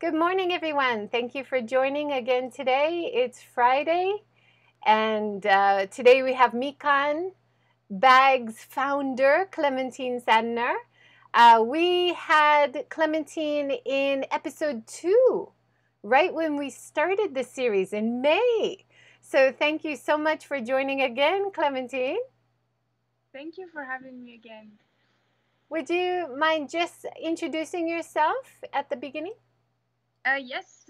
Good morning, everyone. Thank you for joining again today. It's Friday, and today we have MIKAN Bags founder, Clémentine Sandner. We had Clementine in episode 2, right when we started the series in May. So thank you so much for joining again, Clementine. Thank you for having me again. Would you mind just introducing yourself at the beginning? Yes,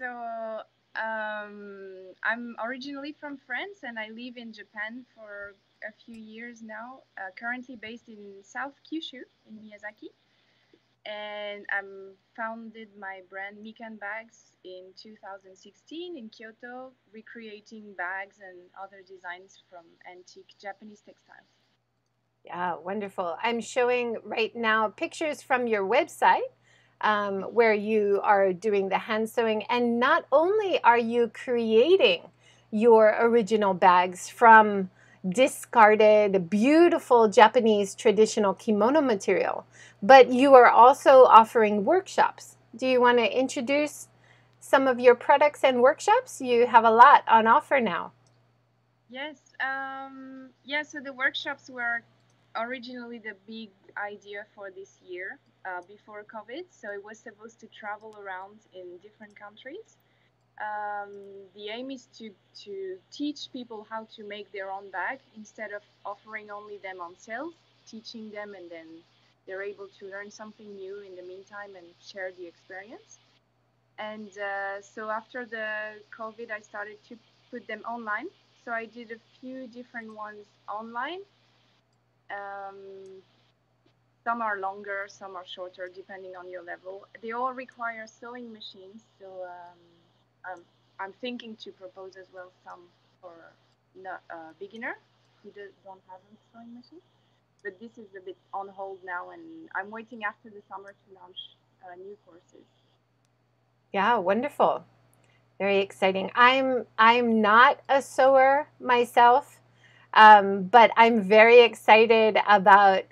I'm originally from France and I live in Japan for a few years now, currently based in South Kyushu in Miyazaki. And I'm founded my brand MIKAN Bags in 2016 in Kyoto, recreating bags and other designs from antique Japanese textiles. Yeah, wonderful. I'm showing right now pictures from your website where you are doing the hand sewing. And not only are you creating your original bags from discarded, beautiful Japanese traditional kimono material, but you are also offering workshops. Do you want to introduce some of your products and workshops? You have a lot on offer now. Yes, so the workshops were originally the big idea for this year before COVID. So it was supposed to travel around in different countries. Um, the aim is to teach people how to make their own bag instead of offering only them on sale, teaching them and then they're able to learn something new in the meantime and share the experience. And so after the COVID, I started to put them online. So I did a few different ones online. Um, some are longer, some are shorter, depending on your level. They all require sewing machines, so I'm thinking to propose as well some for a beginner who don't have a sewing machine. But this is a bit on hold now, and I'm waiting after the summer to launch new courses. Yeah, wonderful. Very exciting. I'm not a sewer myself, but I'm very excited about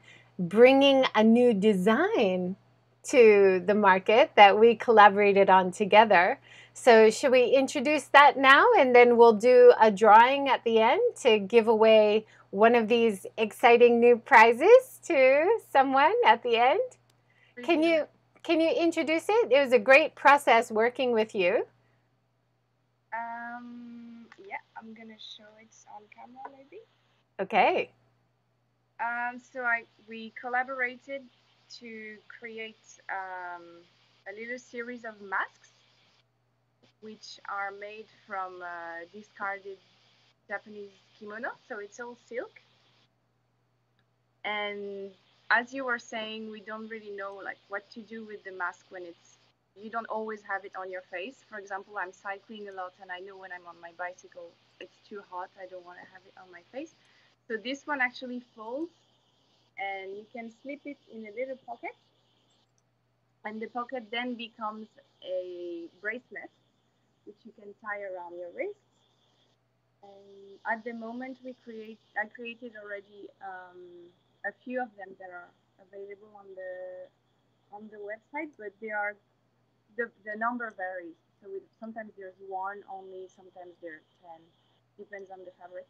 bringing a new design to the market that we collaborated on together. So should we introduce that now, and then we'll do a drawing at the end to give away one of these exciting new prizes to someone at the end? Can you can you introduce it? It was a great process working with you. Yeah, I'm gonna show it on camera maybe. Okay. We collaborated to create a little series of masks, which are made from discarded Japanese kimono. So it's all silk. And as you were saying, we don't really know like what to do with the mask when you don't always have it on your face. For example, I'm cycling a lot, and I know when I'm on my bicycle, it's too hot. I don't want to have it on my face. So this one actually folds and you can slip it in a little pocket, and the pocket then becomes a bracelet which you can tie around your wrist. And at the moment I created already a few of them that are available on the website, but they are the number varies. So sometimes there's one only, sometimes there's 10, depends on the fabric.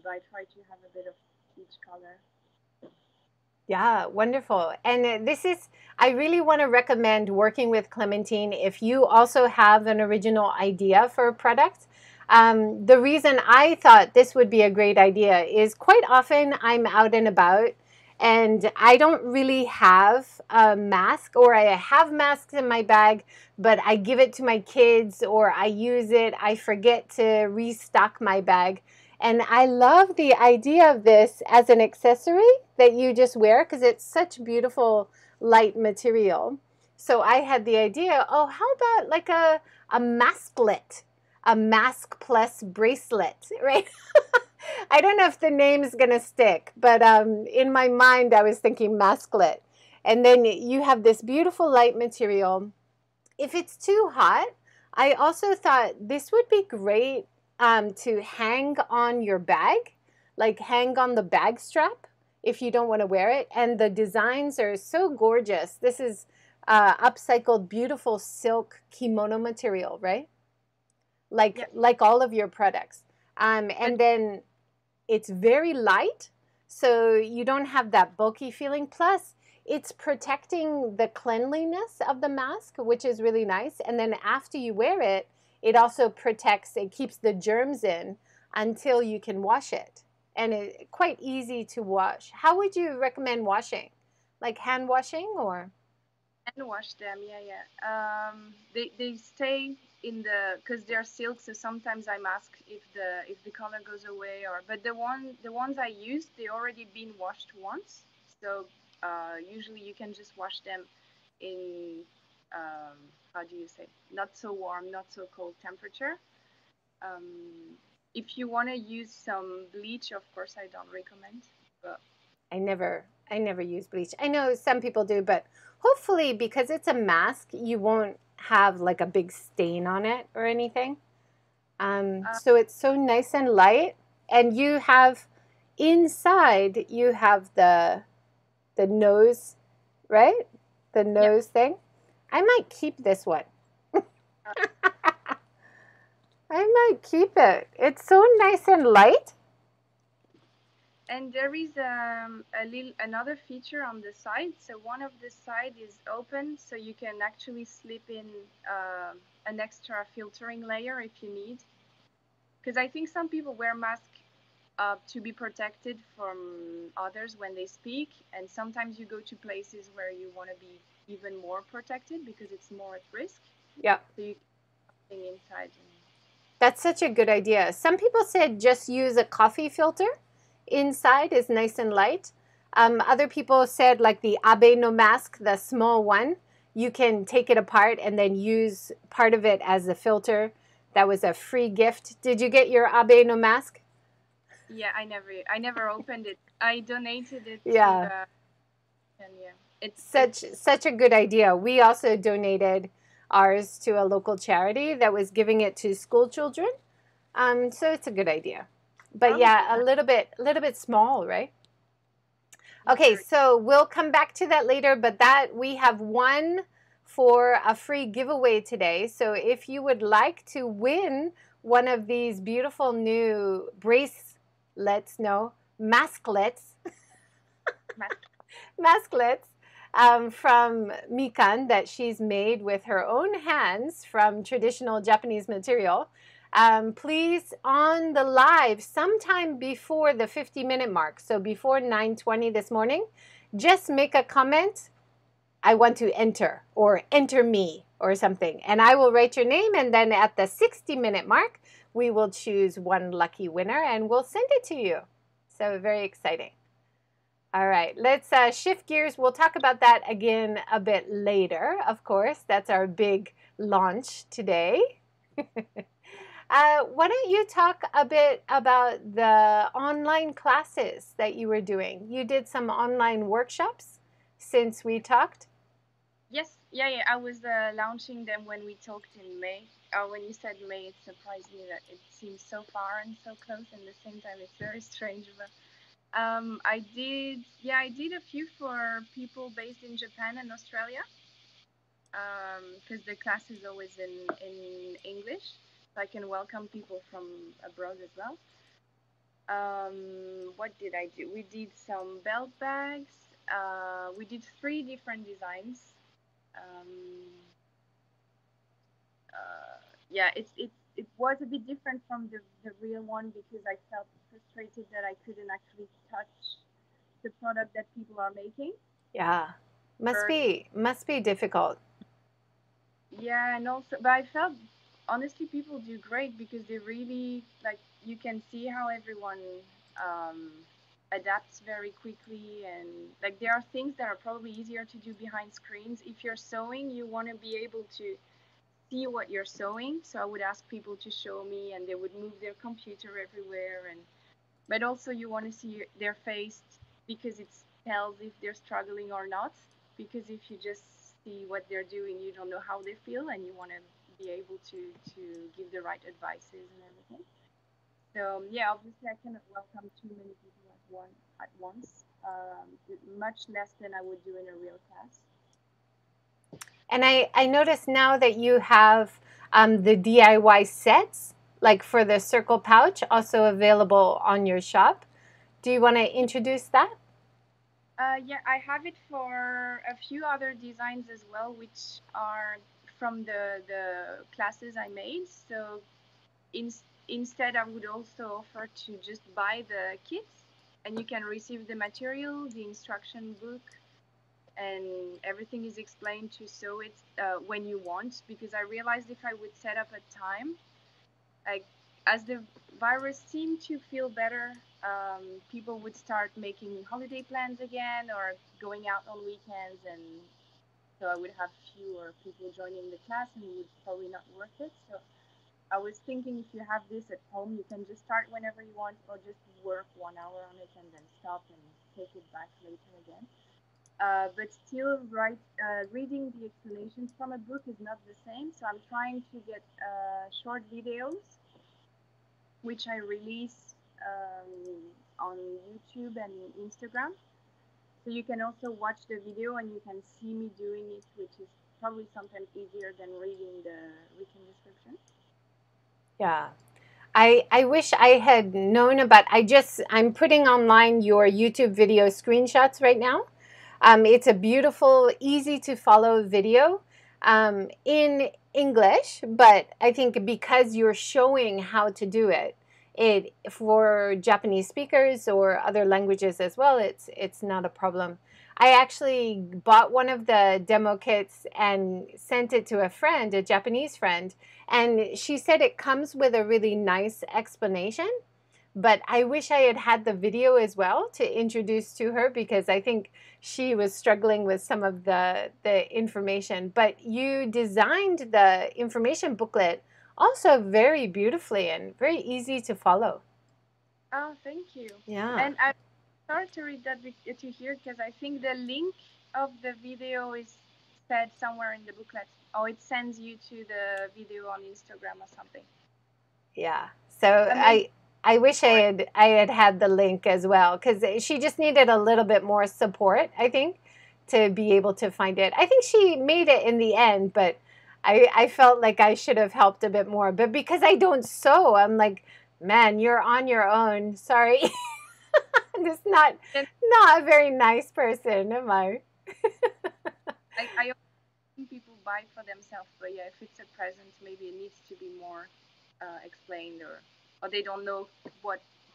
But I try to have a bit of each color. Yeah, wonderful. And I really want to recommend working with Clementine if you also have an original idea for a product. The reason I thought this would be a great idea is quite often I'm out and about and I don't really have a mask, or I have masks in my bag, but I give it to my kids or I use it. I forget to restock my bag. And I love the idea of this as an accessory that you just wear because it's such beautiful light material. So I had the idea, oh, how about like a masklet, a mask plus bracelet, right? I don't know if the name is going to stick, but in my mind, I was thinking masklet. And then you have this beautiful light material. If it's too hot, I also thought this would be great to hang on your bag, like hang on the bag strap if you don't want to wear it. And the designs are so gorgeous. This is upcycled beautiful silk kimono material, right? Yeah, Like all of your products. but And then it's very light, so you don't have that bulky feeling. Plus, it's protecting the cleanliness of the mask, which is really nice. And then after you wear it, it also protects, it keeps the germs in until you can wash it. And it's quite easy to wash. How would you recommend washing? Like hand washing or? and wash them. Yeah, yeah. They stay in the because they're silk, so sometimes I mask if the color goes away or. But the ones I used, they already been washed once, so usually you can just wash them in how do you say, not so warm, not so cold temperature. Um, if you want to use some bleach, of course I don't recommend. But I never use bleach. I know some people do, but hopefully because it's a mask, you won't have like a big stain on it or anything. uh, So it's so nice and light, and you have inside you have the nose, right? The yeah. nose thing. I might keep this one. Uh, I might keep it. It's so nice and light. And there is a little another feature on the side. So one of the side is open, so you can actually slip in uh, an extra filtering layer if you need. Because I think some people wear masks to be protected from others when they speak, and sometimes you go to places where you want to be even more protected because it's more at risk. Yeah. So you can inside. That's such a good idea. Some people said just use a coffee filter. Inside is nice and light. Other people said like the Abe no mask, the small one, you can take it apart and then use part of it as a filter. That was a free gift. Did you get your Abe no mask? Yeah, I never opened it. I donated it to Yeah, and yeah, it's such a good idea. We also donated ours to a local charity that was giving it to school children. So it's a good idea. But oh yeah, a little bit small, right? Okay, very so we'll come back to that later, but that we have one for a free giveaway today. So if you would like to win one of these beautiful new bracelets, no, masklets, mask. masklets from MIKAN that she's made with her own hands from traditional Japanese material. Please on the live sometime before the 50-minute mark, so before 9:20 this morning, just make a comment. I want to enter or enter me or something, and I will write your name, and then at the 60-minute mark, we will choose one lucky winner and we'll send it to you. So very exciting. All right, let's shift gears. We'll talk about that again a bit later, of course. That's our big launch today. Why don't you talk a bit about the online classes that you were doing? You did some online workshops since we talked. Yes, yeah, yeah. I was launching them when we talked in May. When you said May, it surprised me that it seems so far and so close, and at the same time, it's very strange. But I did a few for people based in Japan and Australia, because the class is always in English, so I can welcome people from abroad as well. What did I do? We did some belt bags. We did three different designs. Um, yeah, it was a bit different from the real one because I felt frustrated that I couldn't actually touch the product that people are making. Yeah, must Or be must be difficult. yeah, and also, but I felt honestly people do great because they really like you can see how everyone um, adapts very quickly, and like there are things that are probably easier to do behind screens. If you're sewing, you want to be able to see what you're sewing. So I would ask people to show me, and they would move their computer everywhere. And but also you want to see their face because it tells if they're struggling or not. Because if you just see what they're doing, you don't know how they feel, and you want to be able to give the right advices and everything. So yeah, obviously I cannot welcome too many people at once, much less than I would do in a real class. And I notice now that you have the DIY sets, like for the circle pouch, also available on your shop. Do you want to introduce that? Yeah, I have it for a few other designs as well, which are from the classes I made. So in, instead, I would also offer to just buy the kits, and you can receive the material, the instruction book, and everything is explained to sew it when you want. Because I realized if I would set up a time, like as the virus seemed to feel better, people would start making holiday plans again or going out on weekends, and so I would have fewer people joining the class, and it would probably not worth it. So I was thinking if you have this at home, you can just start whenever you want, or just work 1 hour on it and then stop and take it back later again. But still, reading the explanations from a book is not the same. So I'm trying to get short videos which I release on YouTube and Instagram. So you can also watch the video and you can see me doing it, which is probably sometimes easier than reading the written description. Yeah. I wish I had known about. I'm putting online your YouTube video screenshots right now. It's a beautiful, easy to follow video in English, but I think because you're showing how to do it, it for Japanese speakers or other languages as well, it's not a problem. I actually bought one of the demo kits and sent it to a friend, a Japanese friend, and she said it comes with a really nice explanation. But I wish I had had the video as well to introduce to her because I think she was struggling with some of the information. But you designed the information booklet also very beautifully and very easy to follow. Oh, thank you. Yeah. And I started to read that to hear because I think the link of the video is said somewhere in the booklet. Oh, it sends you to the video on Instagram or something. Yeah. So Amazing. I wish I had had the link as well because she just needed a little bit more support, I think, to be able to find it. I think she made it in the end, but I felt like I should have helped a bit more. But because I don't sew, I'm like, man, you're on your own. Sorry. I'm just not a very nice person, am I? I also think people buy for themselves, but yeah, if it's a present, maybe it needs to be more explained, or they don't know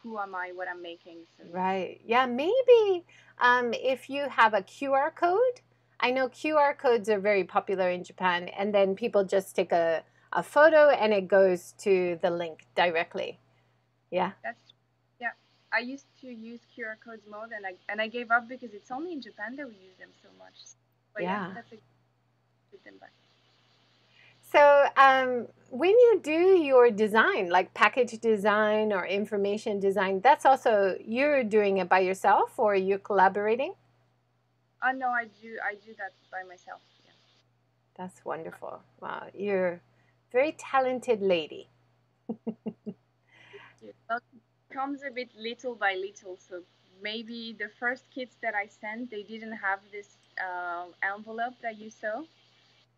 who am I, what I'm making. So Right. Yeah, maybe if you have a QR code, I know QR codes are very popular in Japan, and then people just take a photo and it goes to the link directly. Yeah. that's yeah. I used to use QR codes more, and I gave up because it's only in Japan that we use them so much. But yeah, Yeah. that's a good them back. So when you do your design, like package design or information design, that's also you're doing it by yourself or you're collaborating? Oh no, I do that by myself. Yeah. That's wonderful. Wow, you're a very talented lady. Well, it comes a bit little by little. So maybe the first kits that I sent, they didn't have this envelope that you saw.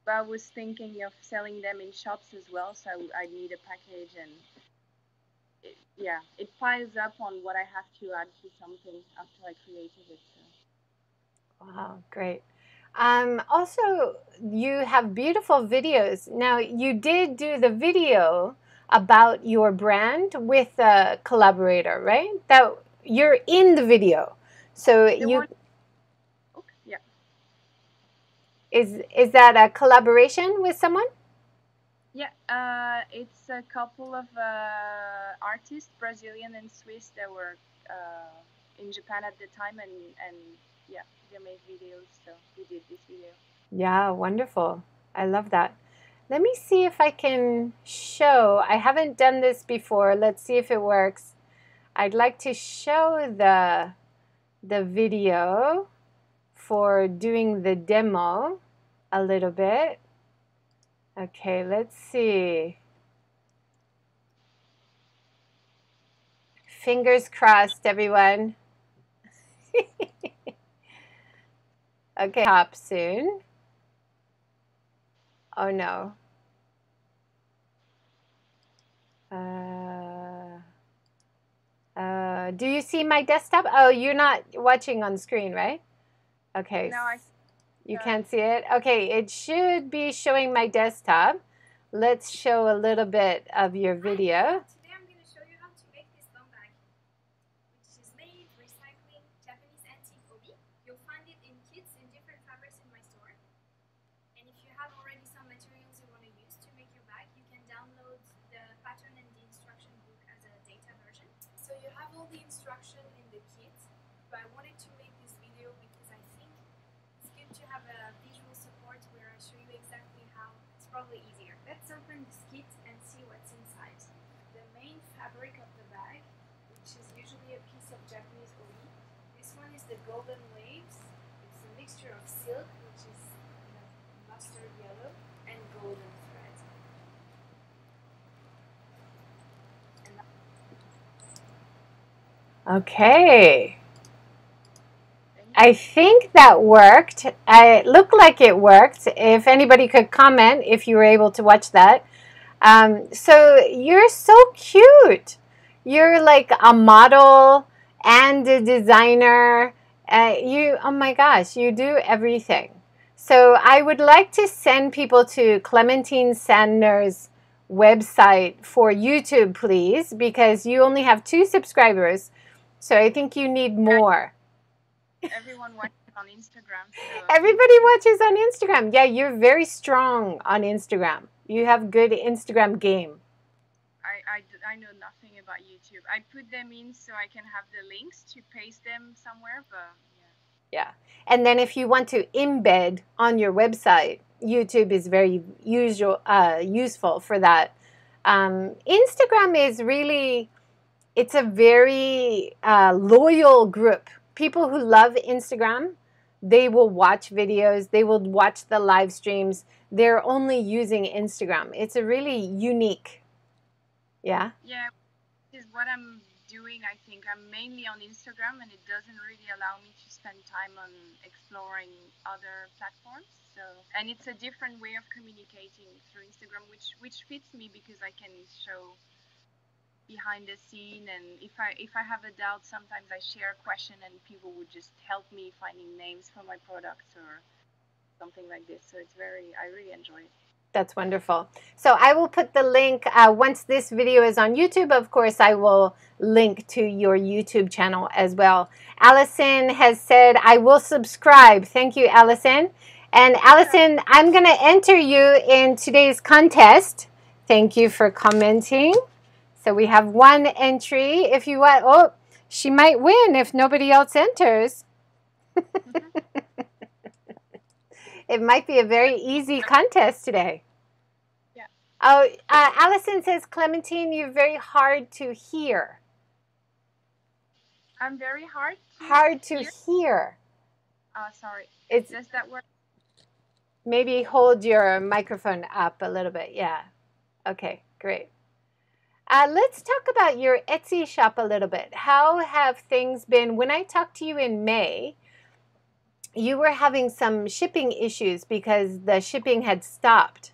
But I was thinking of selling them in shops as well, so I need a package, and yeah, it piles up on what I have to add to something after I created it. So. Wow, great. Also, you have beautiful videos. Now, you did do the video about your brand with a collaborator, right? That you're in the video. So The you one, oh, yeah, is that a collaboration with someone? yeah, it's a couple of artists, Brazilian and Swiss, that were in Japan at the time, and yeah, they made videos, so we did this video. Yeah, wonderful. I love that. Let me see if I can show. I haven't done this before. Let's see if it works. I'd like to show the video for doing the demo a little bit. Okay, let's see. Fingers crossed, everyone. Okay, hop soon. Oh no. Uh, do you see my desktop? Oh, you're not watching on screen, right? Okay. No, I You uh, can't see it? Okay, it should be showing my desktop. Let's show a little bit of your video. Today I'm going to show you how to make this bum bag, which is made, recycling, Japanese antique obi. You'll find it in kits in different fabrics in my store. And if you have already some materials you want to use to make your bag, you can download the pattern and the instruction book as a data version. So you have all the instruction in the kit, but I wanted to make this video because I think it's good to have a visual support where I show you exactly how. It's probably easier. Let's open this kit and see what's inside. The main fabric of the bag, which is usually a piece of Japanese obi. This one is the golden waves. It's a mixture of silk, which is mustard yellow, and golden thread. Okay. I think that worked. It looked like it worked. If anybody could comment if you were able to watch that. So you're so cute. You're like a model and a designer. Oh my gosh, you do everything. So I would like to send people to Clémentine Sandner's website for YouTube, please, because you only have 2 subscribers. So I think you need more. everyone watches on Instagram. So Everybody watches on Instagram. Yeah, you're very strong on Instagram. You have good Instagram game. I know nothing about YouTube. I put them in so I can have the links to paste them somewhere, but Yeah. And then if you want to embed on your website, YouTube is very useful for that. Instagram is really, it's a very loyal group. People who love Instagram, they will watch videos, they will watch the live streams. They're only using Instagram. It's a really unique. Yeah. yeah, is what I'm doing. I think I'm mainly on Instagram, and it doesn't really allow me to spend time on exploring other platforms. So, and it's a different way of communicating through Instagram, which fits me because I can show behind the scene, and if I have a doubt, sometimes I share a question and people would just help me finding names for my products or something like this. So it's I really enjoy it. That's wonderful. So I will put the link once this video is on YouTube. Of course, I will link to your YouTube channel as well. Allison has said, I will subscribe. Thank you, Allison. And Allison, I'm going to enter you in today's contest. Thank you for commenting. So we have 1 entry. If you want, oh, she might win if nobody else enters. It might be a very easy contest today. Yeah. Oh, Allison says, Clementine, you're very hard to hear. I'm very hard to hear. Sorry. Does that work? Maybe hold your microphone up a little bit. Yeah. Okay, great. Let's talk about your Etsy shop a little bit. How have things been? When I talked to you in May, you were having some shipping issues because the shipping had stopped.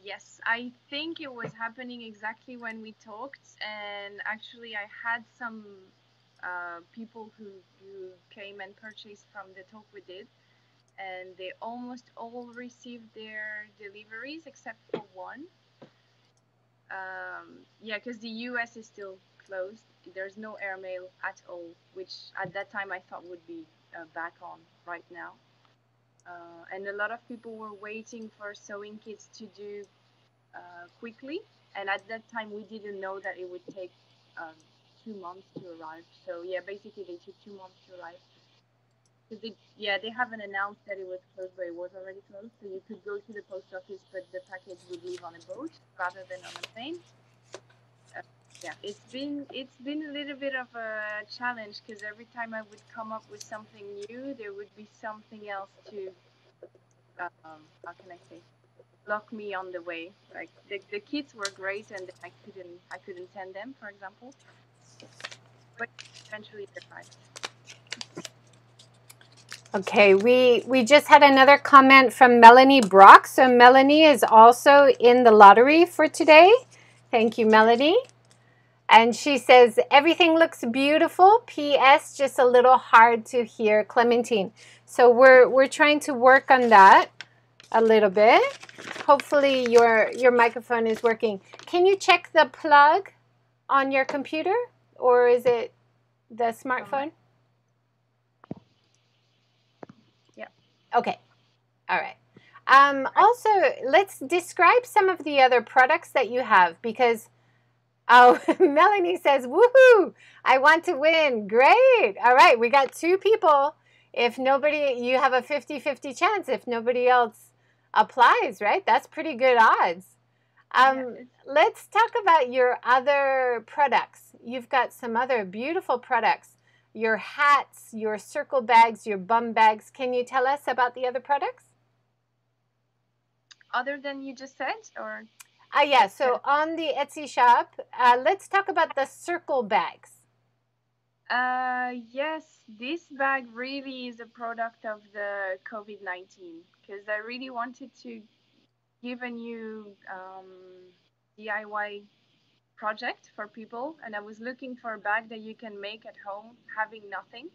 Yes, I think it was happening exactly when we talked, and actually I had some people who came and purchased from the talk we did, and they almost all received their deliveries except for one. Yeah, because the US is still closed. There's no airmail at all, which at that time I thought would be back on right now. And a lot of people were waiting for sewing kits to do quickly. And at that time, we didn't know that it would take 2 months to arrive. So yeah, basically they took 2 months to arrive. They haven't announced that it was closed, but it was already closed. So you could go to the post office, but the package would leave on a boat rather than on a plane. Yeah, it's been a little bit of a challenge because every time I would come up with something new, there would be something else to how can I say, block me on the way. Like the kits were great, and I couldn't send them, for example. But eventually they arrived. Okay, we just had another comment from Melanie Brock. So Melanie is also in the lottery for today. Thank you, Melanie. And she says, everything looks beautiful. P.S. Just a little hard to hear, Clementine. So we're trying to work on that a little bit. Hopefully your microphone is working. Can you check the plug on your computer, or is it the smartphone? Yeah. Okay. All right. Also, let's describe some of the other products that you have, because Melanie says, woohoo, I want to win. Great. All right. We got 2 people. If nobody, you have a 50-50 chance if nobody else applies, right? That's pretty good odds. Let's talk about your other products. You've got some other beautiful products. Your hats, your circle bags, your bum bags. Can you tell us about the other products? Other than you just said, or? Yeah, so on the Etsy shop, let's talk about the circle bags. Yes, this bag really is a product of the COVID-19, because I really wanted to give a new DIY project for people, and I was looking for a bag that you can make at home having nothing,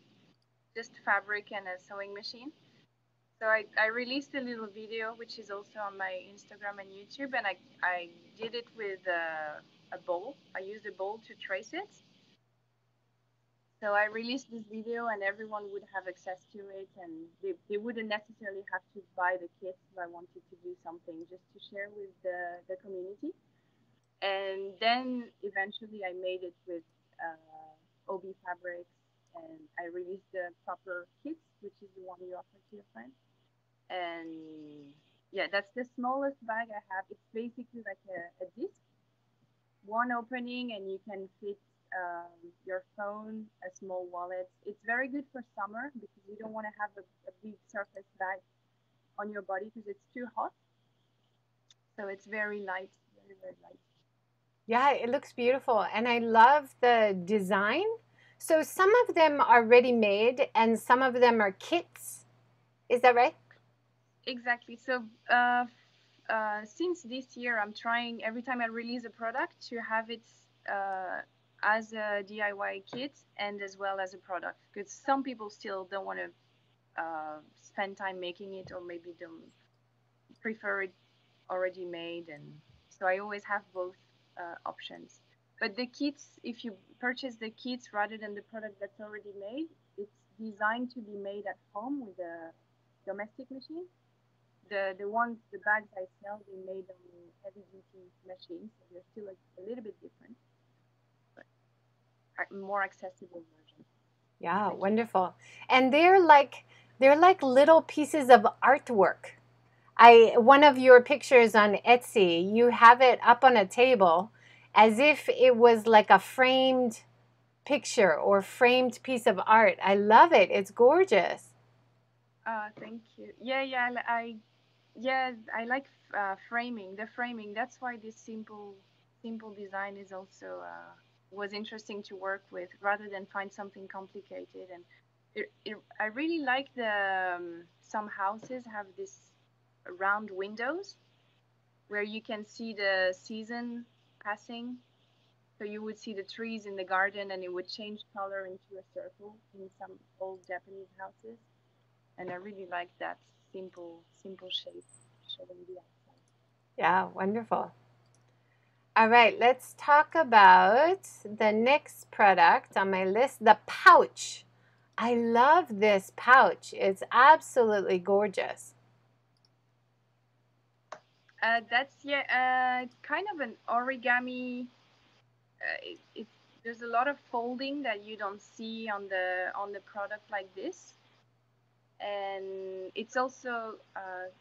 just fabric and a sewing machine. So I released a little video, which is also on my Instagram and YouTube, and I did it with a bowl. I used a bowl to trace it. So I released this video, and everyone would have access to it, and they wouldn't necessarily have to buy the kit if I wanted to do something, just to share with the community. And then eventually I made it with OB fabrics, and I released the proper kits, which is the one you offer to your friends. And yeah, that's the smallest bag I have. It's basically like a disc, one opening, and you can fit your phone, a small wallet. It's very good for summer because you don't want to have a big surface bag on your body because it's too hot. So it's very light, very, very light. Yeah, it looks beautiful. And I love the design. So some of them are ready made and some of them are kits. Is that right? Exactly. So since this year, I'm trying every time I release a product to have it as a DIY kit and as well as a product, because some people still don't want to spend time making it, or maybe don't prefer it already made, and so I always have both options. But the kits, if you purchase the kits rather than the product that's already made, it's designed to be made at home with a domestic machine. The bags I sell, they made on heavy duty machines, so they're still a little bit different, but a more accessible version. Yeah, wonderful. And they're like little pieces of artwork. One of your pictures on Etsy, you have it up on a table as if it was like a framed picture or framed piece of art. I love it. It's gorgeous. Thank you. I like framing. The framing. That's why this simple design is also was interesting to work with, rather than find something complicated. And I really like the some houses have this round windows where you can see the season passing. So you would see the trees in the garden, and it would change color into a circle in some old Japanese houses. And I really like that simple shape showing the outside. Yeah, wonderful. All right, let's talk about the next product on my list, the pouch. I love this pouch. It's absolutely gorgeous. That's kind of an origami. There's a lot of folding that you don't see on the product like this, and it's also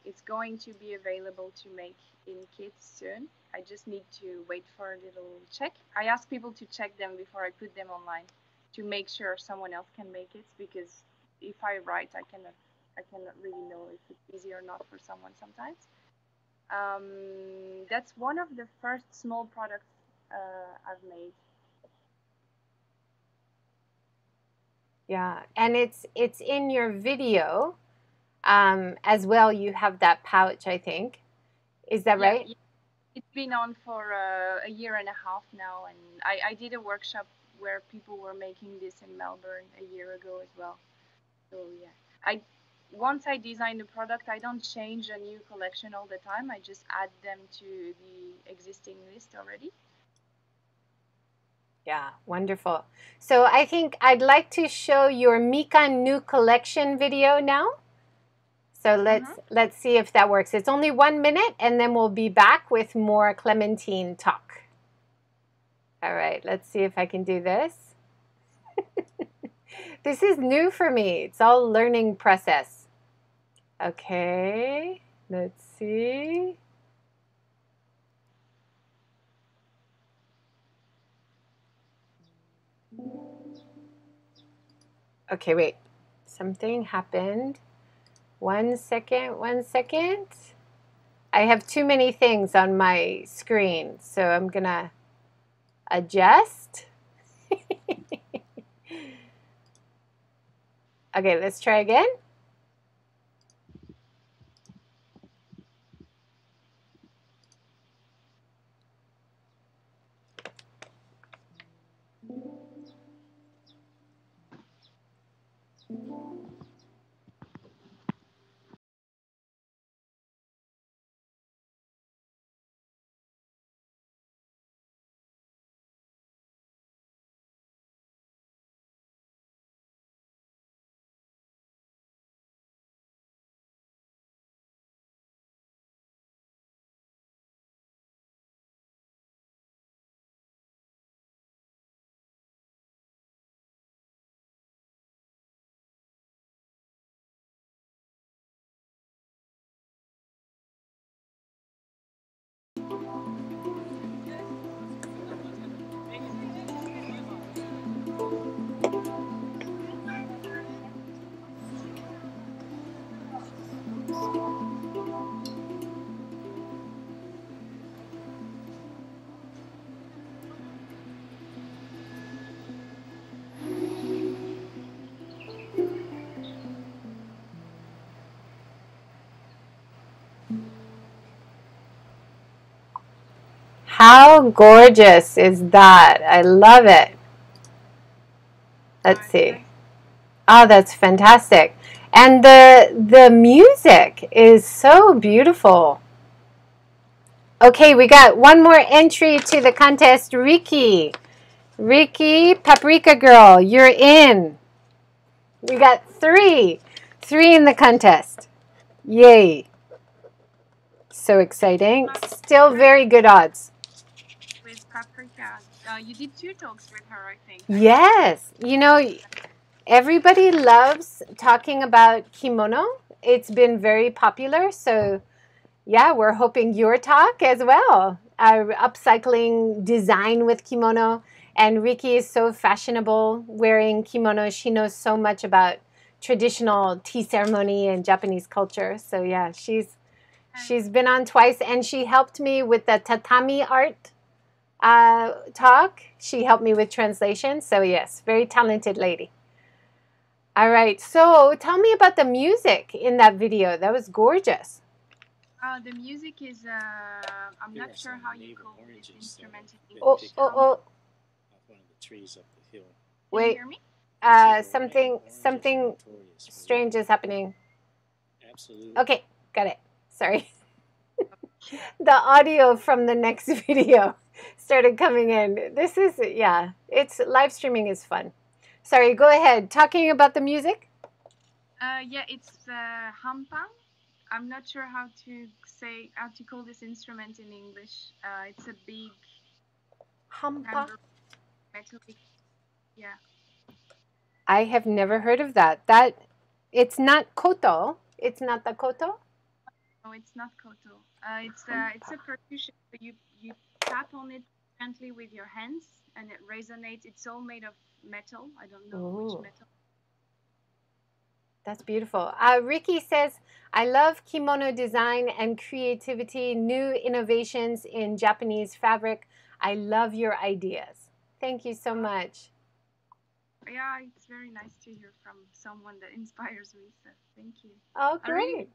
it's going to be available to make in kits soon. I just need to wait for a little check. I ask people to check them before I put them online to make sure someone else can make it, because if I write, I cannot really know if it's easy or not for someone sometimes. That's one of the first small products I've made. Yeah, and it's in your video as well. You have that pouch, I think. Is that right? Yeah, it's been on for a year and a half now, and I did a workshop where people were making this in Melbourne a year ago as well. So yeah, I once I design the product, I don't change a new collection all the time. I just add them to the existing list already. Yeah, wonderful. So I think I'd like to show your MIKAN new collection video now. So let's see if that works. It's only 1 minute, and then we'll be back with more Clementine talk. All right, let's see if I can do this. This is new for me. It's all learning process. Okay, let's see. Okay, wait. Something happened. 1 second, 1 second. I have too many things on my screen, so I'm gonna adjust. Okay, let's try again. How gorgeous is that? I love it. Let's see. Oh, that's fantastic. And the music is so beautiful. Okay, we got one more entry to the contest. Riki, Paprika-girl, you're in. We got three in the contest. Yay. So exciting. Still very good odds. With Paprika. You did 2 talks with her, I think. Yes. You know, everybody loves talking about kimono. It's been very popular. So, yeah, we're hoping your talk as well. Upcycling design with kimono. And Riki is so fashionable wearing kimono. She knows so much about traditional tea ceremony and Japanese culture. So, yeah, she's been on twice. And she helped me with the tatami art talk. She helped me with translation. So yes, very talented lady. All right. So tell me about the music in that video. That was gorgeous. The music is, I'm not sure how you call this instrument in English. Oh. Off one of the trees up the hill. Wait. Can you hear me? Something strange is happening. Absolutely. Okay, got it. Sorry. The audio from the next video started coming in. This is, yeah, it's live streaming is fun. Sorry, go ahead. Talking about the music? Yeah, it's hampang. I'm not sure how to call this instrument in English. It's a big Hampa? metallic, yeah. I have never heard of that. It's not koto. It's not the koto? No, it's not koto. It's a percussion. So you tap on it gently with your hands, and it resonates. It's all made of metal. I don't know which metal. That's beautiful. Riki says, I love kimono design and creativity, new innovations in Japanese fabric. I love your ideas. Thank you so much. Yeah, it's very nice to hear from someone that inspires me. So thank you. Oh, I really great.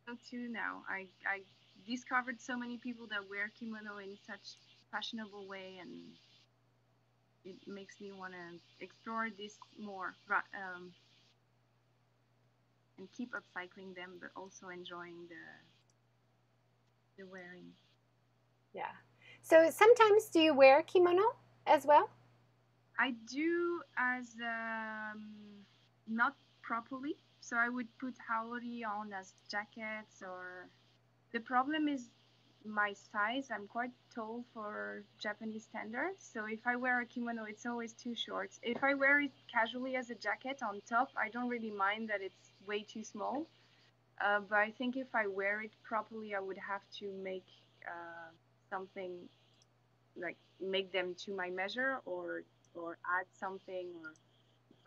feel too now. I discovered so many people that wear kimono in such fashionable way, and it makes me want to explore this more, and keep upcycling them, but also enjoying the wearing. Yeah. So sometimes do you wear kimono as well? I do as not properly, so I would put haori on as jackets. Or the problem is my size. I'm quite tall for Japanese standards, so if I wear a kimono, it's always too short. If I wear it casually as a jacket on top, I don't really mind that it's way too small. But I think if I wear it properly, I would have to make something, like make them to my measure, or add something. Or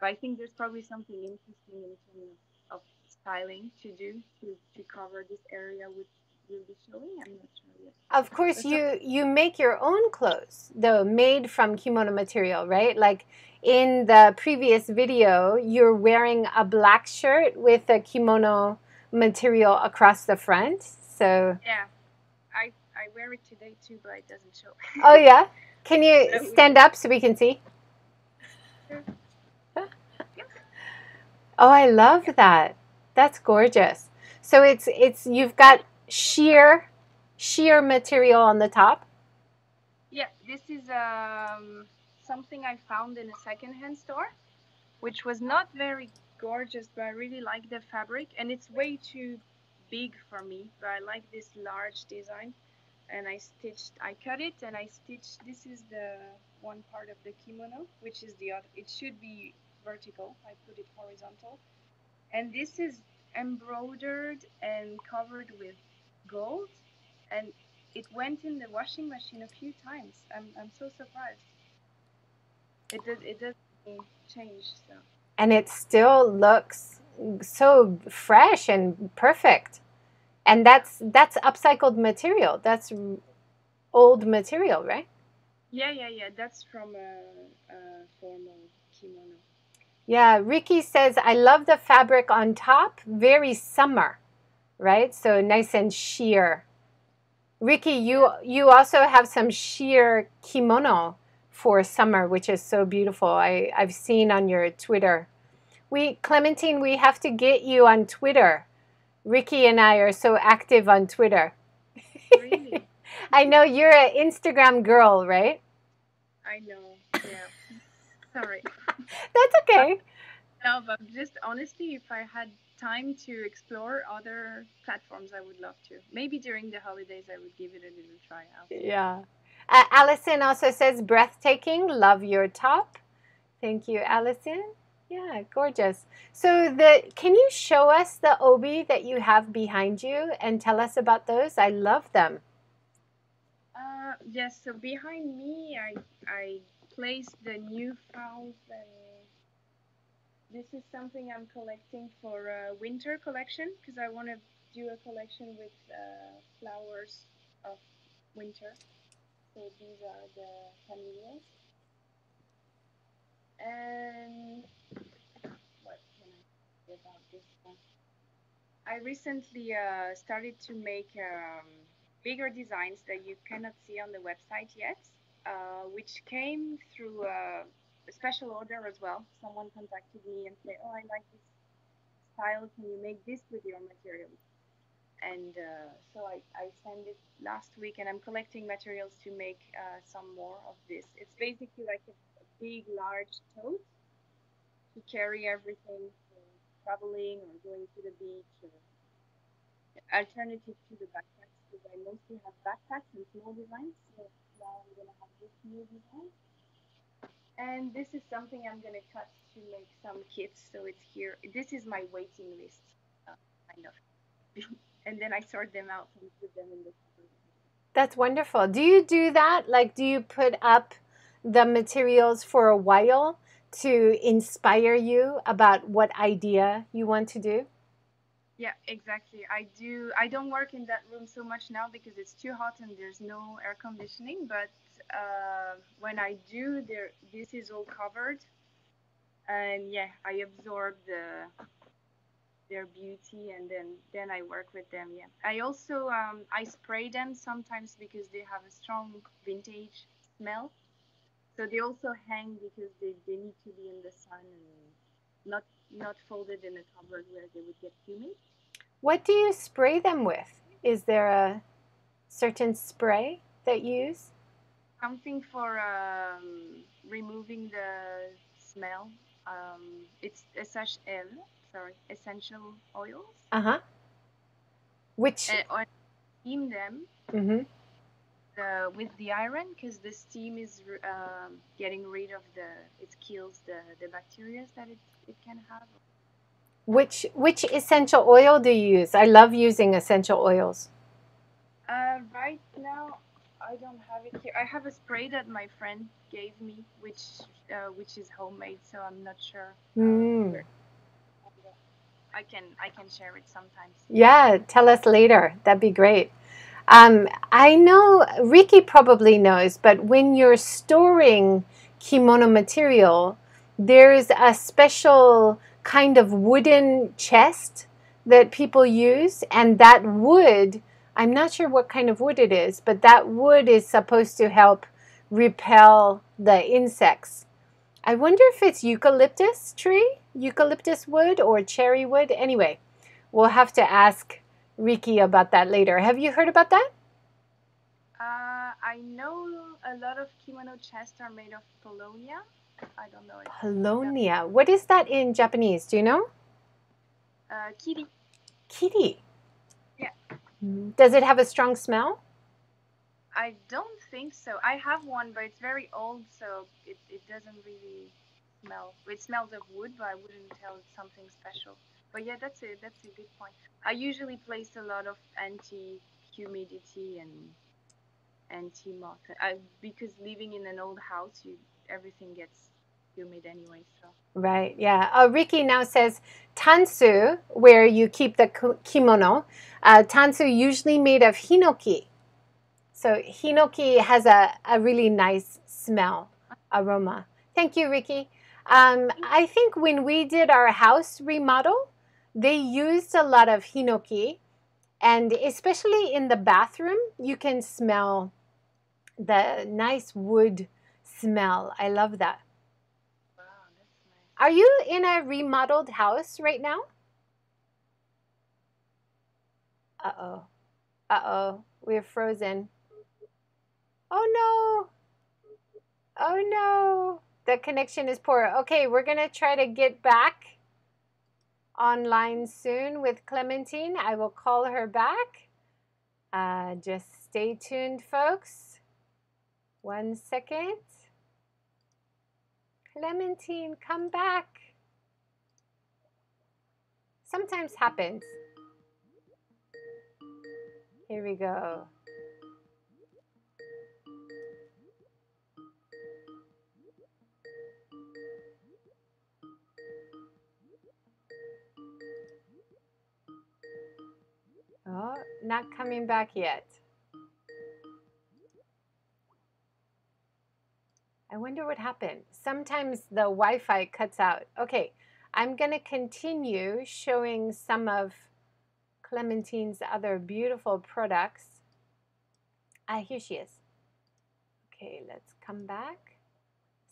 but I think there's probably something interesting in terms of styling to do to cover this area which will be showing. I'm not sure yet. Of course, But some, you make your own clothes, though, made from kimono material, right? Like in the previous video, you're wearing a black shirt with a kimono material across the front. So, yeah, I wear it today too, but it doesn't show. oh yeah, can you So stand up so we can see? sure. Yeah, Oh, I love yeah, that. That's gorgeous. So it's you've got sheer material on the top. yeah. This is something I found in a secondhand store, which was not very gorgeous, but I really like the fabric, and it's way too big for me. But I like this large design, and I cut it and I stitched. This is the one part of the kimono, which is the other. It should be vertical. I put it horizontal, and this is embroidered and covered with gold, and it went in the washing machine a few times. I'm so surprised. It doesn't change. So And it still looks so fresh and perfect. And yeah. that's upcycled material. That's old material, right? Yeah. That's from a formal kimono. Yeah, Riki says I love the fabric on top, very summer, right? So nice and sheer. Riki, Yeah. you also have some sheer kimono for summer, which is so beautiful. I've seen on your Twitter. Clementine, we have to get you on Twitter. Riki and I are so active on Twitter. Really? I know you're an Instagram girl, right? I know. Yeah. Sorry. That's But okay. no, but just honestly, if I had time to explore other platforms, I would love to. Maybe during the holidays, I would give it a little try. I'll see. Yeah. Allison also says breathtaking. Love your top. Thank you, Allison. Yeah, gorgeous. So can you show us the obi that you have behind you and tell us about those? I love them. Yes. So behind me, I placed the newfound. This is something I'm collecting for a winter collection because I want to do a collection with flowers of winter. So these are the camellias. And what can I say about this one? I recently started to make bigger designs that you cannot see on the website yet, which came through a special order as well. Someone contacted me and said, "Oh, I like this style. Can you make this with your materials?" And so I sent it last week, and I'm collecting materials to make some more of this. It's basically like a big, large tote to carry everything for traveling or going to the beach, or alternative to the backpacks, because I mostly have backpacks and small designs. So now I'm gonna have this new design, and this is something I'm gonna cut to make some kits. So it's here. This is my waiting list, kind of, and then I sort them out and put them in the cupboard. That's wonderful. Do you do that? Like, do you put up the materials for a while to inspire you about what idea you want to do? Yeah, exactly. I do. I don't work in that room so much now because it's too hot and there's no air conditioning. But when I do, this is all covered. and yeah, I absorb their beauty, and then I work with them. Yeah, I also I spray them sometimes because they have a strong vintage smell. So they also hang because they need to be in the sun and not folded in a cupboard where they would get humid. What do you spray them with? Is there a certain spray that you use? Something for removing the smell. It's essential oils. Uh-huh. Which Or steam them mm-hmm. with the iron because the steam is getting rid of it kills the bacteria that it can have. Which essential oil do you use? I love using essential oils. Right now, I don't have it here. I have a spray that my friend gave me, which is homemade, so I'm not sure. Where I can share it sometimes. Yeah, tell us later. That'd be great. I know Riki probably knows, but when you're storing kimono material, there's a special kind of wooden chest that people use, and that wood, I'm not sure what kind of wood it is, but that wood is supposed to help repel the insects. I wonder if it's eucalyptus wood, or cherry wood. Anyway, we'll have to ask Riki about that later. Have you heard about that? I know a lot of kimono chests are made of paulownia. I don't know. Paulownia. What is that in Japanese? Do you know? Kiri. Kiri. Yeah. Does it have a strong smell? I don't think so. I have one, but it's very old, so it doesn't really smell. It smells of wood, but I wouldn't tell it's something special. But yeah, that's a good point. I usually place a lot of anti-humidity and anti-moth. Because living in an old house, everything gets humid anyway. So Right. Yeah. Riki now says tansu, where you keep the kimono. Tansu usually made of hinoki. So hinoki has a really nice smell, aroma. Thank you, Riki. I think when we did our house remodel, they used a lot of hinoki, and especially in the bathroom, you can smell the nice wood smell. I love that. wow, that's nice. Are you in a remodeled house right now? Uh-oh. Uh-oh. We're frozen. Oh no. Oh no. The connection is poor. Okay, we're going to try to get back online soon with Clementine. I will call her back. Just stay tuned, folks. 1 second. Clementine, come back. Sometimes happens. Here we go. Oh, not coming back yet. I wonder what happened. Sometimes the Wi-Fi cuts out. Okay, I'm going to continue showing some of Clementine's other beautiful products. Here she is. Okay, let's come back.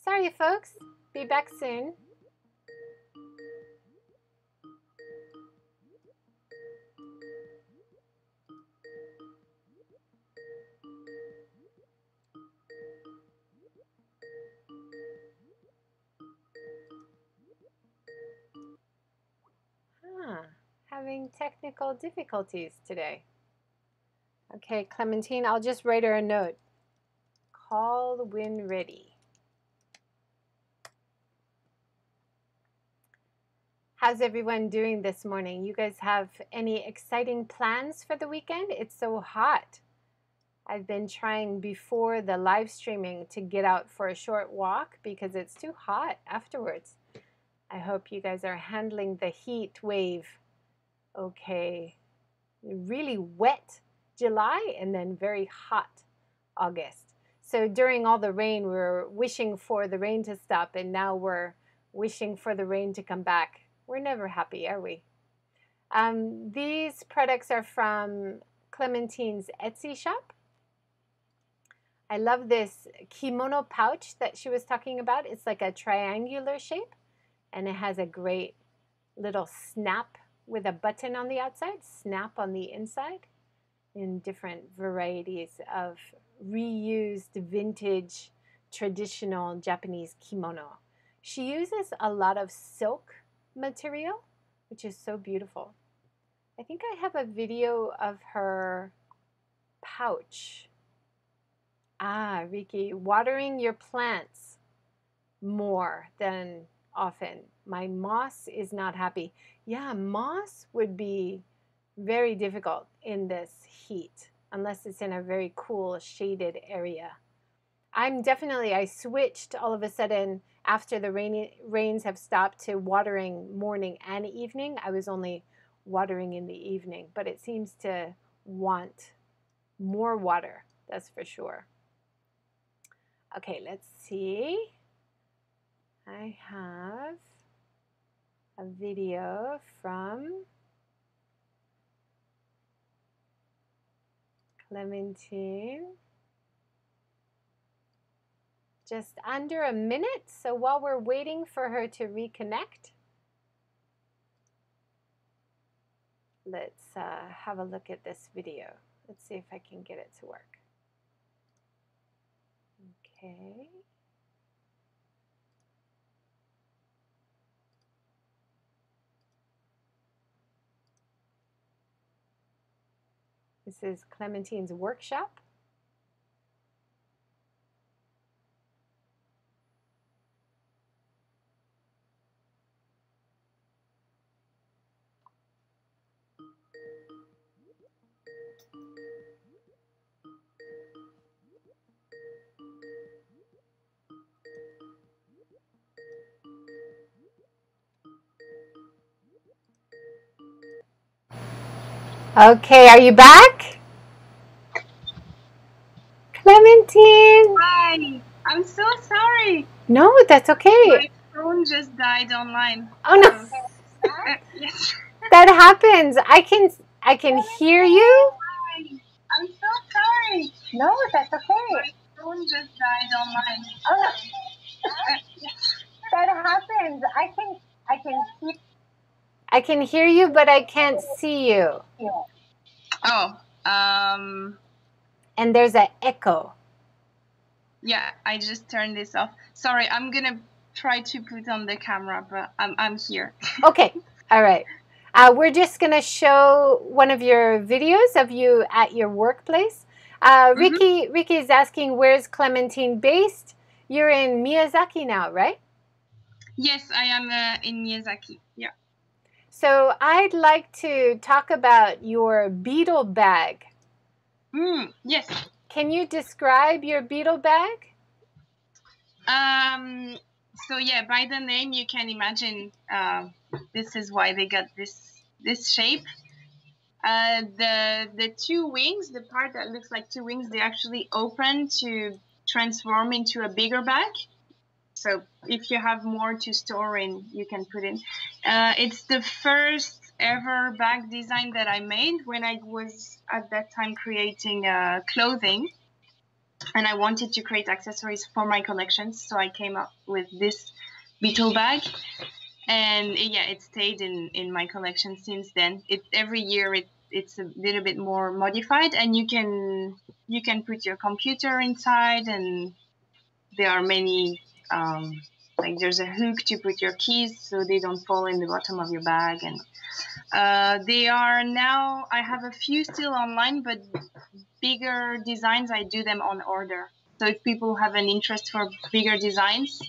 Sorry, folks. Be back soon. Having technical difficulties today. Okay, Clementine, I'll just write her a note. Call when ready. How's everyone doing this morning? You guys have any exciting plans for the weekend? It's so hot. I've been trying before the live streaming to get out for a short walk because it's too hot afterwards. I hope you guys are handling the heat wave okay. Really wet July and then very hot August. So during all the rain, we were wishing for the rain to stop, and now we're wishing for the rain to come back. We're never happy, are we? These products are from Clementine's Etsy shop. I love this kimono pouch that she was talking about. It's like a triangular shape, and it has a great little snap with a button on the outside, snap on the inside, in different varieties of reused vintage traditional Japanese kimono. She uses a lot of silk material, which is so beautiful. I think I have a video of her pouch. Ah, Riki, watering your plants more than often. My moss is not happy. Yeah, moss would be very difficult in this heat unless it's in a very cool shaded area. I switched all of a sudden after the rains have stopped to watering morning and evening. I was only watering in the evening, but it seems to want more water, that's for sure. Okay, let's see. I have a video from Clementine. Just under a minute, so while we're waiting for her to reconnect, let's have a look at this video. Let's see if I can get it to work. Okay. This is Clementine's workshop. Okay, are you back? Clementine! Hi, I'm so sorry. No, that's okay. My phone just died online. Oh no. Yes. That happens. I can hear you. Hi, I'm so sorry. No, that's okay. My phone just died online. Oh, Yes. that happens. I can hear you, but I can't see you. Oh, And there's an echo. yeah, I just turned this off. Sorry, I'm gonna try to put on the camera, but I'm here. Okay, all right. We're just gonna show one of your videos of you at your workplace. Riki is asking, where's Clementine based? You're in Miyazaki now, right? Yes, I am in Miyazaki. Yeah. So I'd like to talk about your Beetle Bag. Yes. Can you describe your Beetle Bag? So yeah, by the name you can imagine this is why they got this shape. The two wings, the part that looks like two wings, they actually open to transform into a bigger bag. So if you have more to store in, you can put in. It's the first ever bag design that I made when I was at that time creating clothing. And I wanted to create accessories for my collections, so I came up with this Beetle bag, and yeah, it stayed in my collection since then. Every year it's a little bit more modified, and you can put your computer inside, and there are many like there's a hook to put your keys so they don't fall in the bottom of your bag, and they are now, I have a few still online, but bigger designs, I do them on order. So if people have an interest for bigger designs,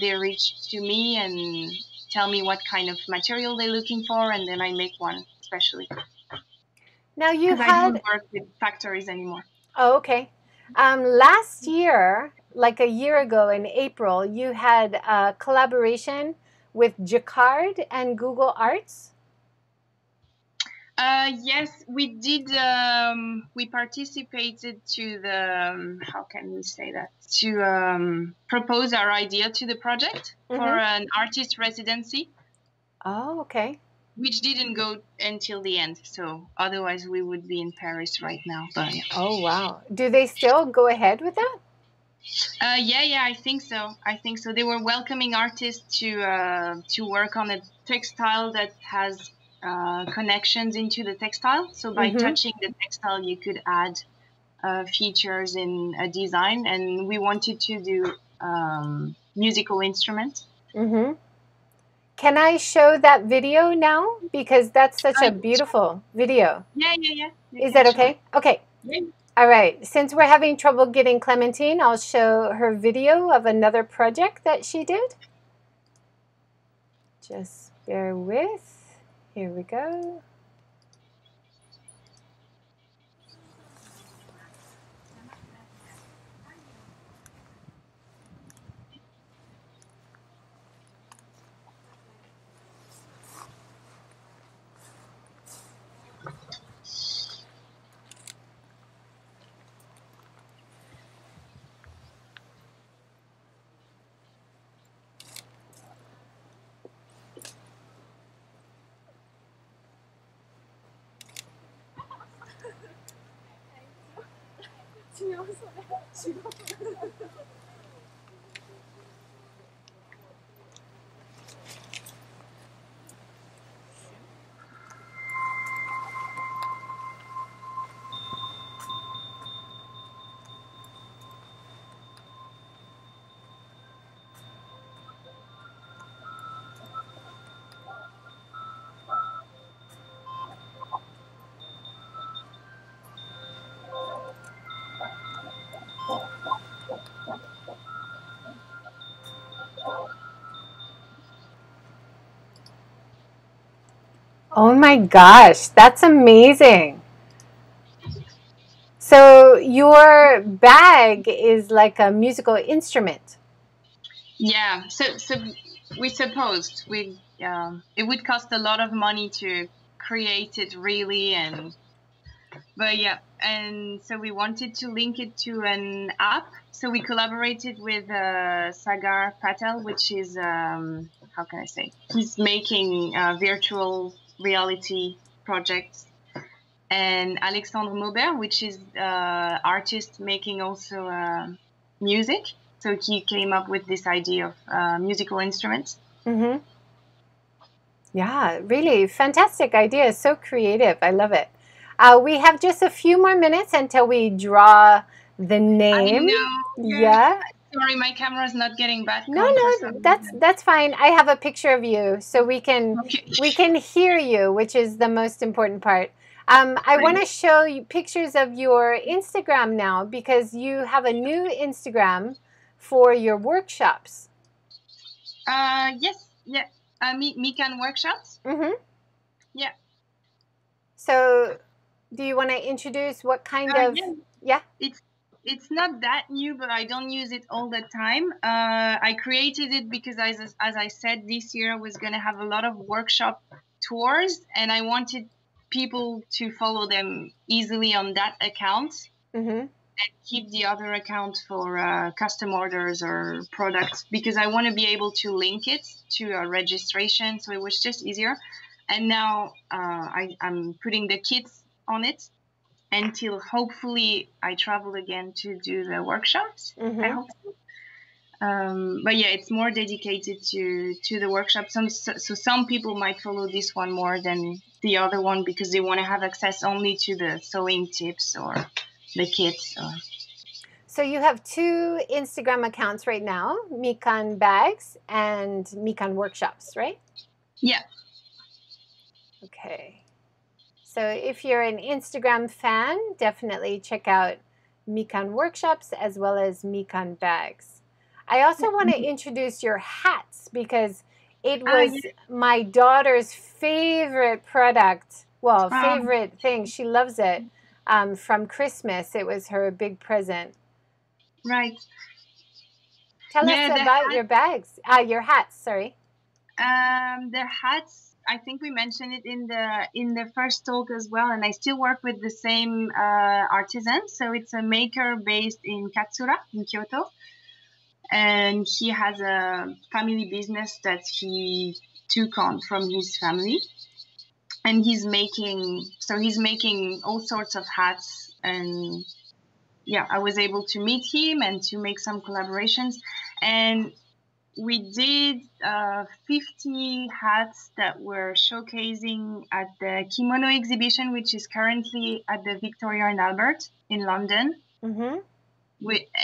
they reach to me and tell me what kind of material they're looking for, and then I make one especially. Now I don't work with factories anymore. Oh, okay. Last year, like a year ago in April, you had a collaboration with Jacquard and Google Arts. Yes, we did. We participated to the, how can we say that? To propose our idea to the project for an artist residency. Oh, okay. Which didn't go until the end. So otherwise we would be in Paris right now. But yeah. Oh, wow. Do they still go ahead with that? Yeah, I think so. They were welcoming artists to work on a textile that has connections into the textile. So by touching the textile, you could add features in a design, and we wanted to do musical instruments. Can I show that video now? Because that's such a beautiful video. Yeah. Is that okay? Okay. Yeah. All right. Since we're having trouble getting Clementine, I'll show her video of another project that she did. Just bear with. Here we go. Oh my gosh, that's amazing. So your bag is like a musical instrument. Yeah. So we supposed it would cost a lot of money to create it really, but yeah, and so we wanted to link it to an app. So we collaborated with Sagar Patel, which is how can I say? He's making virtual reality projects, and Alexandre Maubert, which is artist making also music. So he came up with this idea of musical instruments. Yeah, really fantastic idea. So creative. I love it. We have just a few more minutes until we draw the name. I know. Yeah. Sorry, my camera is not getting back. No, that's fine. I have a picture of you, so we can hear you, which is the most important part. I want to show you pictures of your Instagram now because you have a new Instagram for your workshops. Yes, yeah. MIKAN workshops. Yeah. So, do you want to introduce what kind of? Yeah. It's not that new, but I don't use it all the time. I created it because, as I said, this year I was going to have a lot of workshop tours, and I wanted people to follow them easily on that account and keep the other account for custom orders or products, because I want to be able to link it to a registration, so it was just easier. And now I'm putting the kits on it until hopefully I travel again to do the workshops. I hope so. But yeah, it's more dedicated to the workshop. So some people might follow this one more than the other one because they want to have access only to the sewing tips or the kits. So you have two Instagram accounts right now, MIKAN Bags and MIKAN Workshops, right? Yeah. Okay. So if you're an Instagram fan, definitely check out MIKAN Workshops as well as MIKAN Bags. I also want to introduce your hats because it was my daughter's favorite product. Well, favorite thing. She loves it. From Christmas, it was her big present. Right. Tell us about your bags. Your hats, sorry. The hats, I think we mentioned it in the first talk as well, and I still work with the same artisan. So it's a maker based in Katsura in Kyoto, and he has a family business that he took on from his family, and he's making all sorts of hats. And yeah, I was able to meet him and to make some collaborations, and we did 50 hats that were showcasing at the Kimono exhibition, which is currently at the Victoria and Albert in London. Mm-hmm.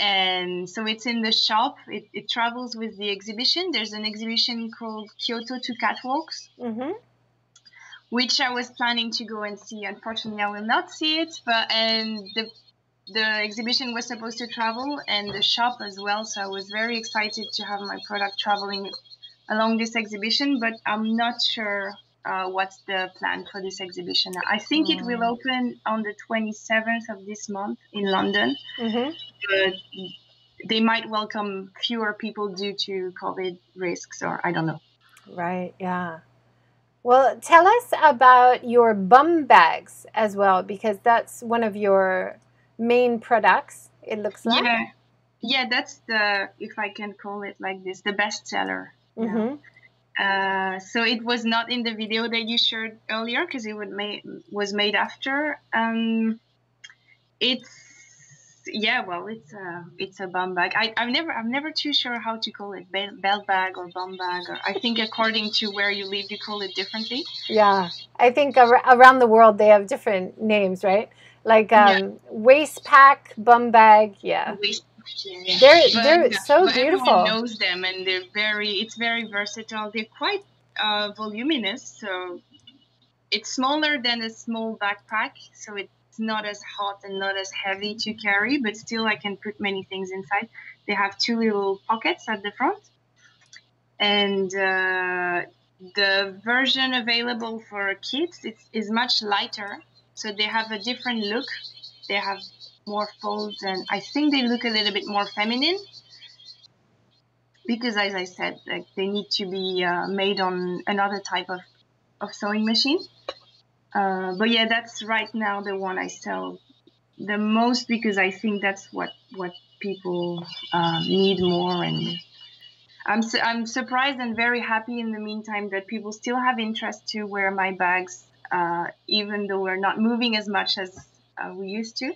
And so it's in the shop. It travels with the exhibition. There's an exhibition called Kyoto to Catwalks, Mm-hmm. which I was planning to go and see. Unfortunately, I will not see it, and the exhibition was supposed to travel and the shop as well. So I was very excited to have my product traveling along this exhibition, but I'm not sure what's the plan for this exhibition. I think it will open on the 27th of this month in London, Mm-hmm. but they might welcome fewer people due to COVID risks, or I don't know. Right, yeah. Well, tell us about your bum bags as well, because that's one of your main products, it looks like. Yeah, that's the, if I can call it like this, the bestseller. Mm-hmm. So it was not in the video that you shared earlier because it was made after. It's a bum bag. I'm never too sure how to call it, belt bag or bum bag. Or I think according to where you live, you call it differently. Yeah, I think around the world they have different names, right? Like waist pack, bum bag, yeah. They're so but beautiful. Everyone knows them, and it's very versatile. They're quite voluminous, so it's smaller than a small backpack, so it's not as hot and not as heavy to carry, but still I can put many things inside. They have two little pockets at the front, and the version available for kids is much lighter, so they have a different look. They have more folds, and I think they look a little bit more feminine because, as I said, like they need to be made on another type of sewing machine. But yeah, that's right now the one I sell the most because I think that's what people need more. And I'm surprised and very happy in the meantime that people still have interest to wear my bags, even though we're not moving as much as we used to.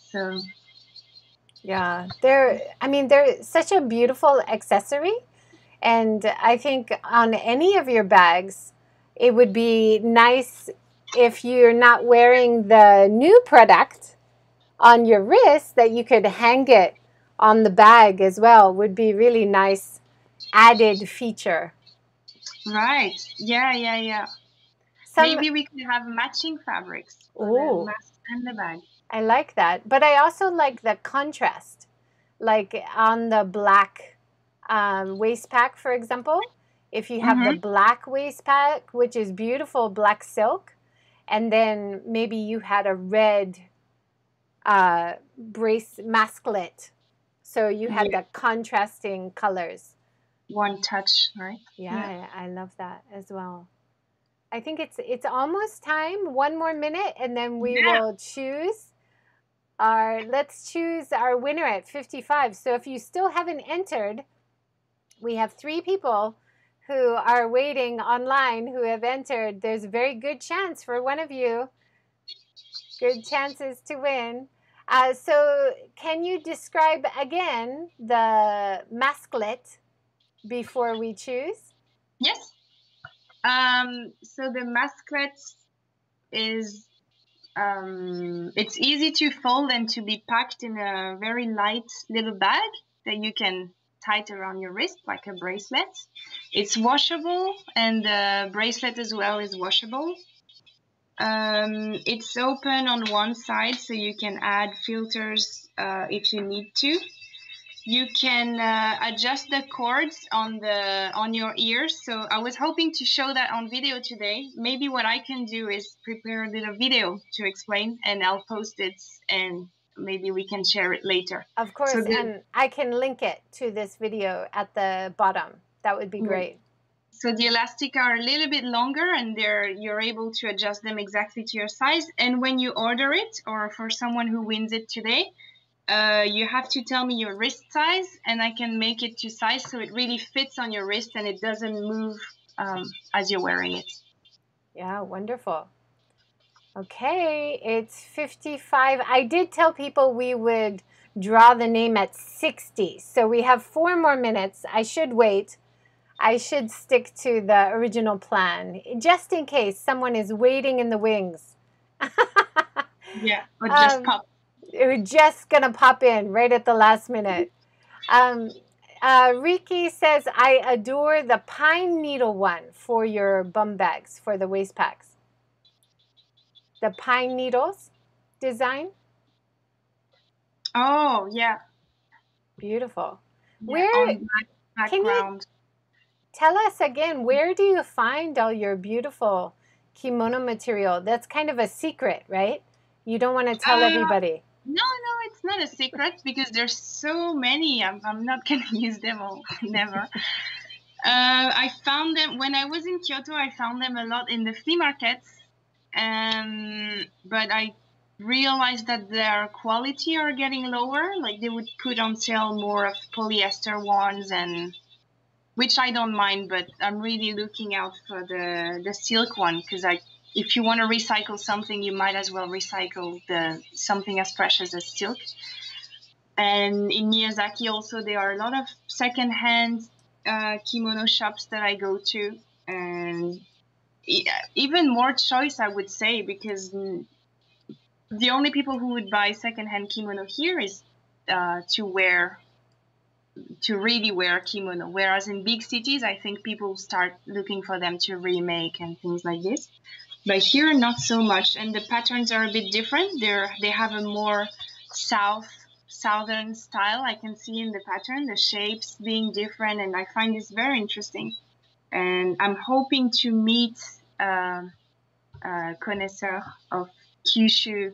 So yeah, they're such a beautiful accessory, and I think on any of your bags it would be nice if you're not wearing the new product on your wrist that you could hang it on the bag as well. Would be really nice added feature. Right. Yeah. Maybe we could have matching fabrics for the mask and the bag. I like that. But I also like the contrast. Like on the black waist pack, for example, if you have the black waist pack, which is beautiful black silk, and then maybe you had a red MaskLet. So you had the contrasting colors. One touch, right? Yeah, I love that as well. I think it's almost time. One more minute, and then we will choose let's choose our winner at 55. So if you still haven't entered, we have 3 people who are waiting online who have entered. There's a very good chance for one of you. Good chances to win. So can you describe again the MaskLet before we choose? Yes. So the MaskLet is it's easy to fold and to be packed in a very light little bag that you can tie it around your wrist like a bracelet. It's washable, and the bracelet as well is washable. It's open on one side, so you can add filters if you need to. You can adjust the cords on your ears. So I was hoping to show that on video today. Maybe what I can do is prepare a little video to explain, and I'll post it, and maybe we can share it later. Of course, and I can link it to this video at the bottom. That would be great. So the elastic are a little bit longer, and you're able to adjust them exactly to your size. And when you order it, or for someone who wins it today, you have to tell me your wrist size, and I can make it to size so it really fits on your wrist and it doesn't move as you're wearing it. Yeah, wonderful. Okay, it's 55. I did tell people we would draw the name at 60. So we have 4 more minutes. I should wait. I should stick to the original plan, just in case someone is waiting in the wings. Yeah, or just pop. We're just going to pop in right at the last minute. Riki says, I adore the pine needle one for your bum bags, for the waist packs. The pine needles design. Oh, yeah. Beautiful. Yeah, Where on black background. Can you tell us again, where do you find all your beautiful kimono material? That's kind of a secret, right? You don't want to tell everybody. No, it's not a secret because there's so many. I'm not going to use them all, never. I found them when I was in Kyoto. I found them a lot in the flea markets, but I realized that their quality are getting lower. Like they would put on sale more of polyester ones, and which I don't mind, but I'm really looking out for the silk one because if you want to recycle something, you might as well recycle something as precious as silk. And in Miyazaki also, there are a lot of secondhand kimono shops that I go to, and even more choice, I would say, because the only people who would buy secondhand kimono here is to really wear kimono, whereas in big cities I think people start looking for them to remake and things like this, but here not so much. And the patterns are a bit different. They have a more southern style. I can see in the pattern the shapes being different, and I find this very interesting, and I'm hoping to meet a connoisseur of Kyushu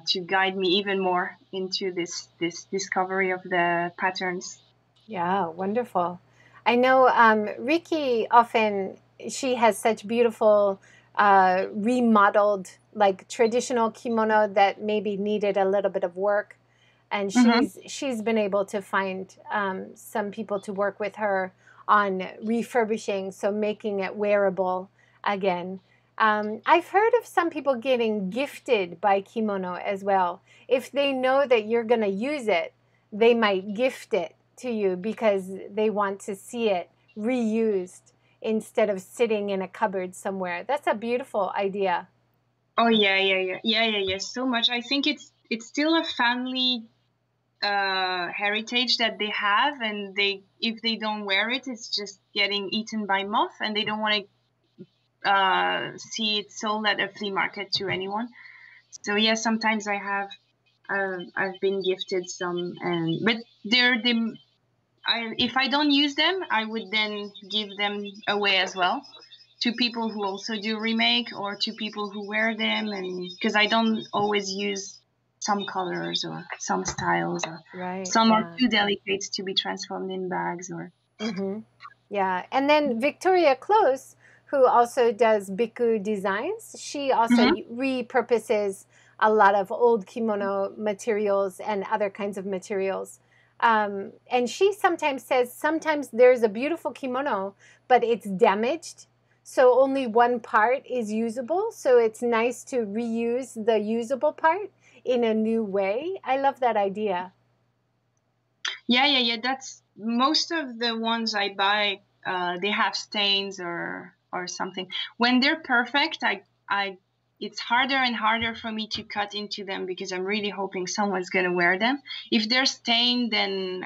to guide me even more into this discovery of the patterns. Yeah, wonderful. I know Riki often, she has such beautiful remodeled, like traditional kimono that maybe needed a little bit of work. And she's been able to find some people to work with her on refurbishing, so making it wearable again. I've heard of some people getting gifted by kimono as well. If they know that you're going to use it, they might gift it to you because they want to see it reused instead of sitting in a cupboard somewhere. That's a beautiful idea. Oh yeah. So much. I think it's still a family heritage that they have, and if they don't wear it, it's just getting eaten by moth, and they don't want to see it sold at a flea market to anyone. So yeah, sometimes I've been gifted some, but if I don't use them, I would then give them away as well to people who also do remake, or to people who wear them, and because I don't always use some colors or some styles, or some are too delicate to be transformed in bags, or yeah. And then Victoria Close, who also does Biku designs, she also repurposes a lot of old kimono materials and other kinds of materials. And she sometimes says sometimes there's a beautiful kimono, but it's damaged, so only one part is usable. So it's nice to reuse the usable part in a new way. I love that idea. Yeah. That's most of the ones I buy. They have stains or something. When they're perfect, it's harder and harder for me to cut into them because I'm really hoping someone's gonna wear them. If they're stained, then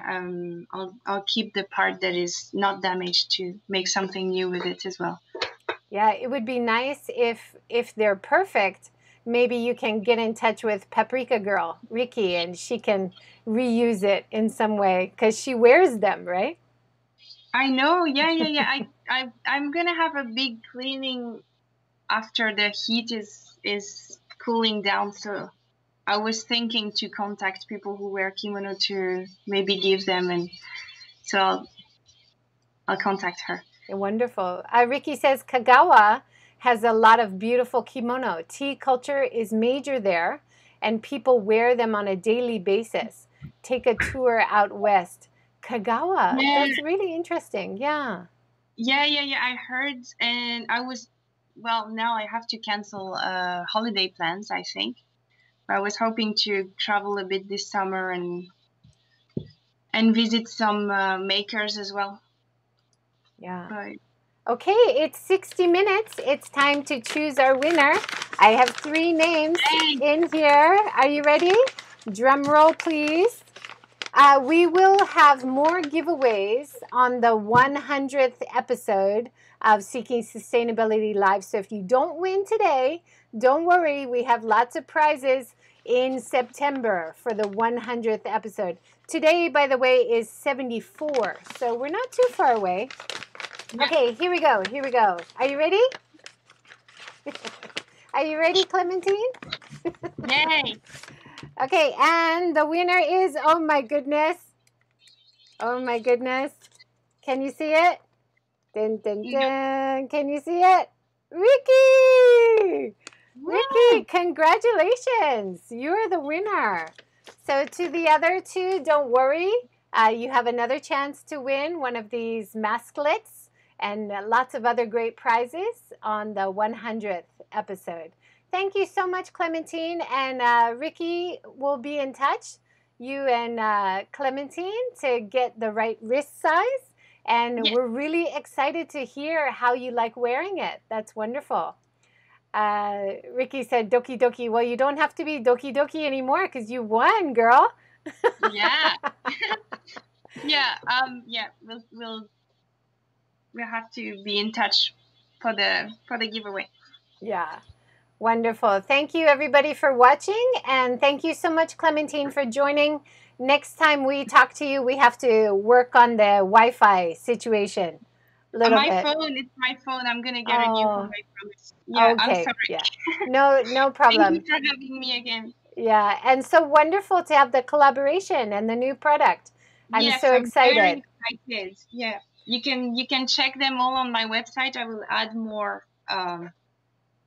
I'll keep the part that is not damaged to make something new with it as well. Yeah, it would be nice if they're perfect. Maybe you can get in touch with Paprika-girl, Riki, and she can reuse it in some way because she wears them, right? I know. Yeah. I'm gonna have a big cleaning after the heat is cooling down. So I was thinking to contact people who wear kimono to maybe give them, and so I'll contact her. Wonderful. Riki says Kagawa has a lot of beautiful kimono. Tea culture is major there, and people wear them on a daily basis. Take a tour out west. Kagawa, Yeah. that's really interesting. Yeah. Yeah. I heard, and I was, well, now I have to cancel holiday plans, I think. I was hoping to travel a bit this summer and visit some makers as well. Yeah. But okay, it's 60 minutes. It's time to choose our winner. I have 3 names in here. Are you ready? Drum roll, please. We will have more giveaways on the 100th episode of Seeking Sustainability Live. So if you don't win today, don't worry. We have lots of prizes in September for the 100th episode. Today, by the way, is 74. So we're not too far away. Okay, here we go. Here we go. Are you ready? Are you ready, Clementine? yay! Okay, and the winner is, oh my goodness. Oh my goodness. Can you see it? Dun, dun, dun. Can you see it? Riki! Riki, congratulations. You're the winner. So to the other 2, don't worry. You have another chance to win one of these masklets and lots of other great prizes on the 100th episode. Thank you so much, Clementine. And Riki will be in touch, you and Clementine, to get the right wrist size. And we're really excited to hear how you like wearing it. That's wonderful. Riki said, Doki Doki. Well, you don't have to be Doki Doki anymore because you won, girl. Yeah. We'll have to be in touch for the giveaway. Yeah. Wonderful. Thank you, everybody, for watching. And thank you so much, Clementine, for joining. Next time we talk to you, we have to work on the Wi-Fi situation a little bit. It's my phone. I'm going to get a new phone, I promise. Yeah, okay. I'm sorry. Yeah. No problem. Thank you for having me again. Yeah, and so wonderful to have the collaboration and the new product. I'm so excited. Very excited. Yeah. You can check them all on my website. I will add more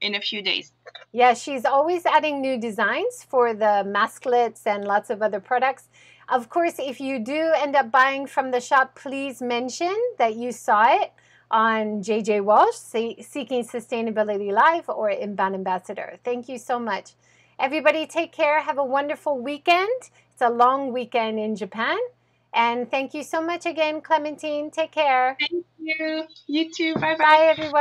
in a few days. Yeah, she's always adding new designs for the masklets and lots of other products. Of course, if you do end up buying from the shop, please mention that you saw it on JJ Walsh, Seeking Sustainability Live, or Inbound Ambassador. Thank you so much. Everybody take care. Have a wonderful weekend. It's a long weekend in Japan. And thank you so much again, Clementine. Take care. Thank you. You too. Bye-bye. Bye, everyone.